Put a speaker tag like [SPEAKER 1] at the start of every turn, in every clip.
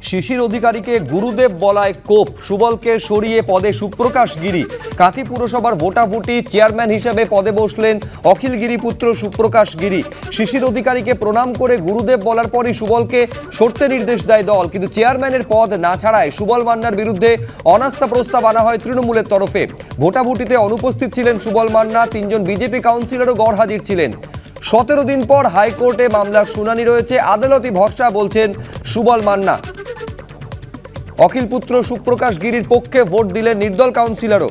[SPEAKER 1] শিশির অধিকারীকে গুরুদেব বলায় কোপ, সুবলকে সরিয়ে পদে সুপ্রকাশ গিরি। কাঁথি পুরসভার ভোটাভুটি, চেয়ারম্যান হিসেবে পদে বসলেন অখিল গিরিপুত্র সুপ্রকাশ গিরি। শিশির অধিকারীকে প্রণাম করে গুরুদেব বলার পরই সুবলকে সরতে নির্দেশ দেয় দল, কিন্তু চেয়ারম্যানের পদ না ছাড়ায় সুবল মান্নার বিরুদ্ধে অনাস্থা প্রস্তাব আনা হয় তৃণমূলের তরফে। ভোটাভুটিতে অনুপস্থিত ছিলেন সুবল মান্না, 3 জন বিজেপি কাউন্সিলরও গড়হাজির ছিলেন। 17 দিন পর হাইকোর্টে মামলার শুনানি রয়েছে, আদালতি ভরসা বলছেন সুবল মান্না। অখিল পুত্র সুপ্রকাশ গিরির পক্ষে ভোট দিলেন নির্দল কাউন্সিলরও।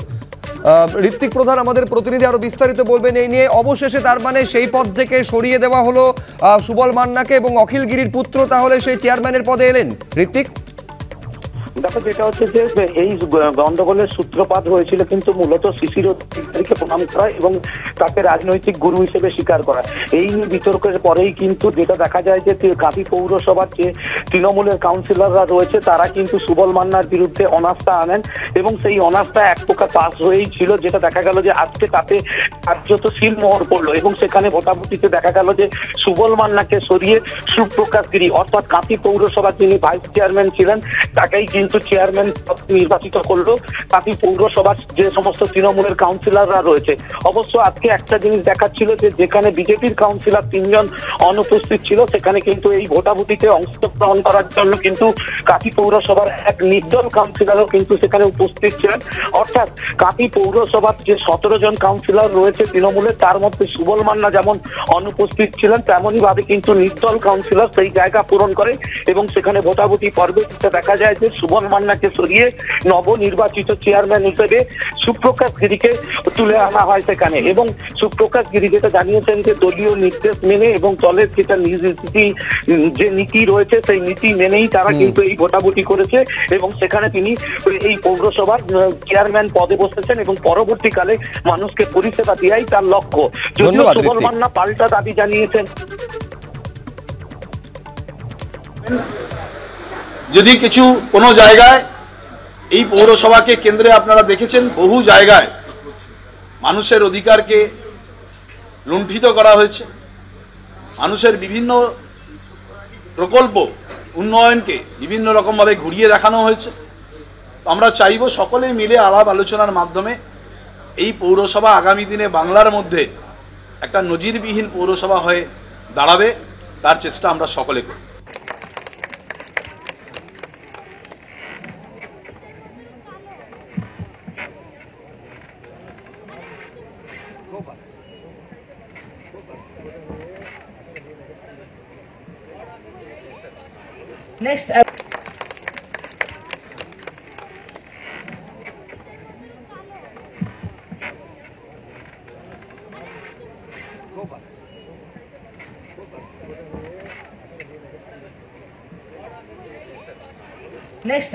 [SPEAKER 1] ঋত্বিক প্রধান আমাদের প্রতিনিধি আরো বিস্তারিত বলবেন এই নিয়ে। অবশেষে তার মানে সেই পদ থেকে সরিয়ে দেওয়া হলো সুবল মান্নাকে এবং অখিল গিরির পুত্র তাহলে সেই চেয়ারম্যানের পদে এলেন। ঋত্বিক,
[SPEAKER 2] দেখো, যেটা হচ্ছে যে এই গন্ডগোলের সূত্রপাত হয়েছিল কিন্তু মূলত শিশির অধিকারীকে প্রণাম করা এবং তাকে রাজনৈতিক গুরু হিসেবে স্বীকার করা, এই নিয়ে বিতর্কের পরেই কিন্তু যেটা দেখা যায় যে কাঁথি পৌরসভার যে তৃণমূলের কাউন্সিলররা রয়েছে তারা কিন্তু সুবল মান্নার বিরুদ্ধে অনাস্থা আনেন এবং সেই অনাস্থা এক প্রকার পাস হয়েই ছিল, যেটা দেখা গেল যে আজকে তাতে কার্যত সিলমোহর পড়লো এবং সেখানে ভোটাভুটিতে দেখা গেল যে সুবল মান্নাকে সরিয়ে সুপ্রকাশ গিরি অর্থাৎ কাঁথি পৌরসভার যিনি ভাইস চেয়ারম্যান ছিলেন তাকেই কিন্তু চেয়ারম্যান নির্বাচিত করলো কাঁথি পৌরসভার যে সমস্ত তৃণমূলের কাউন্সিলররা রয়েছে। অবশ্য আজকে একটা জিনিস দেখাচ্ছিল যে যেখানে বিজেপির কাউন্সিলর 3 জন অনুপস্থিত ছিল সেখানে কিন্তু এই ভোটাভুটিতে অংশগ্রহণ করার জন্য কিন্তু কাঁথি পৌরসভার এক নির্দল কাউন্সিলরও কিন্তু সেখানে উপস্থিত ছিলেন। অর্থাৎ কাঁথি পৌরসভার যে 17 জন কাউন্সিলর রয়েছে তৃণমূলের, তার মধ্যে সুবল মান্না যেমন অনুপস্থিত ছিলেন তেমনই ভাবে কিন্তু নির্দল কাউন্সিলর সেই জায়গা পূরণ করে এবং সেখানে ভোটাভুটি পর্বে দেখা যায় যে সুবল মান্নাকে সরিয়ে নবনির্বাচিত চেয়ারম্যান হিসেবে সুপ্রকাশ গিরিকে তুলে আনা হয় সেখানে। এবং সুপ্রকাশ গিরি যেটা জানিয়েছেন যে দলীয় নির্দেশ মেনে এবং দলের যেটা যে নীতি রয়েছে সেই নীতি মেনেই তারা কিন্তু এই ভোটাভুটি করেছে এবং সেখানে তিনি এই পৌরসভার চেয়ারম্যান পদে বসেছেন এবং পরবর্তীকালে মানুষকে পরিষেবা দেওয়াই তার লক্ষ্য। যদিও সুবল মান্না পাল্টা দাবি জানিয়েছেন,
[SPEAKER 3] যদি কিছু কোনো জায়গায় এই পৌরসভাকে কেন্দ্রে আপনারা দেখেছেন বহু জায়গায় মানুষের অধিকারকে লুণ্ঠিত করা হয়েছে, মানুষের বিভিন্ন প্রকল্প উন্নয়নকে বিভিন্ন রকমভাবে ঘুরিয়ে দেখানো হয়েছে। আমরা চাইব সকলে মিলে আলাপ আলোচনার মাধ্যমে এই পৌরসভা আগামী দিনে বাংলার মধ্যে একটা নজিরবিহীন পৌরসভা হয়ে দাঁড়াবে, তার চেষ্টা আমরা সকলে করি।
[SPEAKER 4] Next. Next.